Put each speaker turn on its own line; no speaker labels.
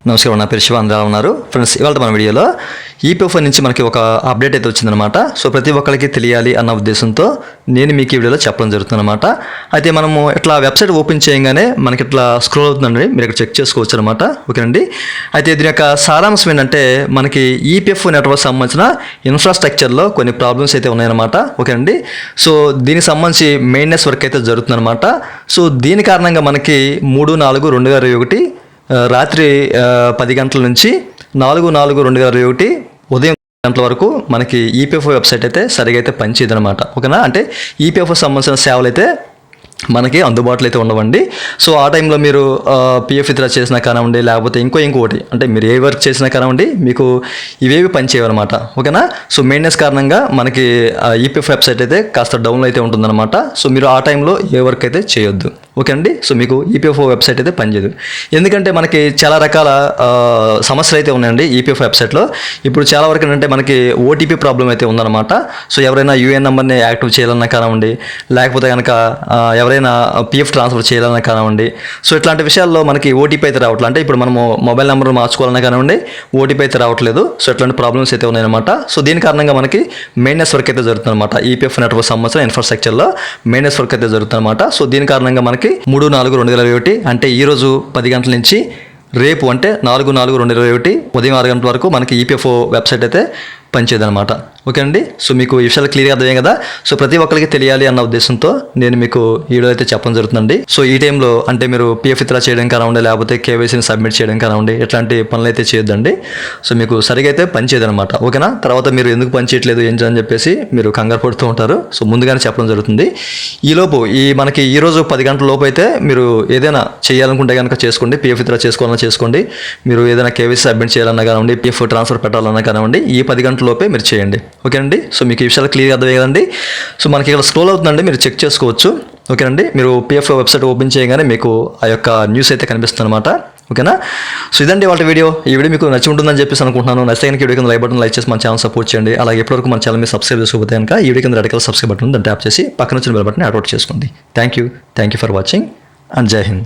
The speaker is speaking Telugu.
నమస్కారం, నా పేరు శివ. అందరూ ఉన్నారు ఫ్రెండ్స్. ఇవాళ మన వీడియోలో ఈపీఎఫ్ఓ నుంచి మనకి ఒక అప్డేట్ అయితే వచ్చిందనమాట. సో ప్రతి ఒక్కరికి తెలియాలి అన్న ఉద్దేశంతో నేను మీకు ఈ వీడియోలో చెప్పడం జరుగుతుందన్నమాట. అయితే మనము ఇట్లా వెబ్సైట్ ఓపెన్ చేయగానే మనకి ఇట్లా స్క్రోల్ అవుతుందండి, మీరు ఇక్కడ చెక్ చేసుకోవచ్చు అనమాట. ఓకేనండి. అయితే దీని యొక్క సారాంశం ఏంటంటే మనకి ఈపీఎఫ్ఓ నెట్వర్క్ సంబంధించిన ఇన్ఫ్రాస్ట్రక్చర్లో కొన్ని ప్రాబ్లమ్స్ అయితే ఉన్నాయన్నమాట. ఓకేనండి. సో దీనికి సంబంధించి మెయింటెనెన్స్ వర్క్ అయితే జరుగుతుందన్నమాట. సో దీని కారణంగా మనకి 3/4/2021 రాత్రి 10 గంటల నుంచి 4/4/2021 ఉదయం గంటల వరకు మనకి ఈపీఎఫ్ఓ వెబ్సైట్ అయితే సరిగా అయితే పనిచేయదనమాట. ఓకేనా. అంటే ఈపీఎఫ్ఓ సంబంధించిన సేవలు అయితే మనకి అందుబాటులో అయితే ఉండవండి. సో ఆ టైంలో మీరు పిఎఫ్ విత్డ్రా చేసినా కానివ్వండి, లేకపోతే ఇంకోటి అంటే మీరు ఏ వర్క్ చేసినా కానివ్వండి, మీకు ఇవేవి పనిచేయవన్నమాట. ఓకేనా. సో మెయింటెనెన్స్ కారణంగా మనకి ఈపీఎఫ్ వెబ్సైట్ అయితే కాస్త డౌన్ అయితే ఉంటుందన్నమాట. సో మీరు ఆ టైంలో ఏ వర్క్ అయితే చేయొద్దు. ఓకే అండి. సో మీకు ఈపీఎఫ్ఓ వెబ్సైట్ అయితే పనిచేయదు. ఎందుకంటే మనకి చాలా రకాల సమస్యలు అయితే ఉన్నాయండి ఈపీఎఫ్ వెబ్సైట్లో. ఇప్పుడు చాలా వరకు ఏంటంటే మనకి ఓటీపీ ప్రాబ్లం అయితే ఉందన్నమాట. సో ఎవరైనా యూఏఎన్ నెంబర్ని యాక్టివ్ చేయాలన్నా కానివ్వండి, లేకపోతే కనుక ఎవరైనా పిఎఫ్ ట్రాన్స్ఫర్ చేయాలన్నా కానివ్వండి, సో ఇట్లాంటి విషయాల్లో మనకి ఓటీపీ అయితే రావట్లేదు. అంటే ఇప్పుడు మనము మొబైల్ నెంబర్ మార్చుకోవాలన్నా కానివ్వండి, ఓటీపీ అయితే రావట్లేదు. సో ఇట్లాంటి ప్రాబ్లమ్స్ అయితే ఉన్నాయన్నమాట. సో దీని కారణంగా మనకి మెయింటెనెన్స్ వర్క్ అయితే జరుగుతుందన్నమాట. ఈపీఎఫ్ నెట్వర్క్ సంబంధించిన ఇన్ఫ్రాస్ట్రక్చర్లో మెయింటెనెన్స్ వర్క్ అయితే జరుగుతుందన్నమాట. సో దీని కారణంగా మనకి 3/4/2021 అంటే ఈరోజు 10 గంటల నుంచి రేపు అంటే 4/4/2021 ఉదయం 6 గంటల వరకు మనకి ఈపీఎఫ్ఓ వెబ్సైట్ అయితే పనిచేయదనమాట. ఓకే అండి. సో మీకు ఈ విషయాలు క్లియర్గా అర్థమే కదా. సో ప్రతి ఒక్కరికి తెలియాలి అన్న ఉద్దేశంతో నేను మీకు ఈ వీడియో అయితే చెప్పడం జరుగుతుందండి. సో ఈ టైంలో అంటే మీరు పిఎఫ్ విత్డ్రా చేయడం కానివ్వండి, లేకపోతే కేవైసీని సబ్మిట్ చేయడం కానివ్వండి, ఇట్లాంటి పనులు అయితే చేయొద్దండి. సో మీకు సరిగా అయితే పని చేయదనమాట. ఓకేనా. తర్వాత మీరు ఎందుకు పని చేయట్లేదు ఏంటి అని చెప్పేసి మీరు కంగారు పడుతూ ఉంటారు. సో ముందుగానే చెప్పడం జరుగుతుంది. ఈలోపు మనకి ఈరోజు 10 గంటల లోపు అయితే మీరు ఏదైనా చేయాలనుకుంటే కనుక చేసుకోండి. పిఎఫ్ విత్డ్రా చేసుకోవాలన్నా చేసుకోండి. మీరు ఏదైనా కేవైసీ సబ్మిట్ చేయాలన్నా కానివ్వండి, పిఎఫ్ ట్రాన్స్ఫర్ పెట్టాలన్నా కానివ్వండి, ఈ 10 గంటల లోపే మీరు చేయండి. ఓకేనండి. సో మీకు ఈ విషయాలు క్లియర్గా అర్థమే కదండి. సో మనకి ఇక్కడ స్క్రోల్ అవుతుందండి, మీరు చెక్ చేసుకోవచ్చు. ఓకేనండి. మీరు పిఎఫ్ వెబ్సైట్ ఓపెన్ చేయగానే మీకు ఆ యొక్క న్యూస్ అయితే కనిపిస్తుంది అనమాట. ఓకేనా. సో ఇదండి వాళ్ళ వీడియో. ఈ వీడియో మీకు నచ్చి ఉంటుందని చెప్పేసి అనుకుంటున్నాను. నచ్చితే కనుక వీడియో కింద లైక్ బటన్ లైక్ చేసి మన ఛానల్ సపోర్ట్ చేయండి. అలాగే ఎప్పటివరకు మన ఛానల్ మీద సబ్స్క్రైబ్ చేసుకోకపోతే కనుక ఈ వీడియో కింద రెడ్ కలర్ సబ్స్క్రైబ్ బటన్ దాన్ని ట్యాప్ చేసి పక్కన వచ్చిన బెల్ బటన్ యాక్టివేట్ చేసుకోండి. Thank you for watching and జై హింద్.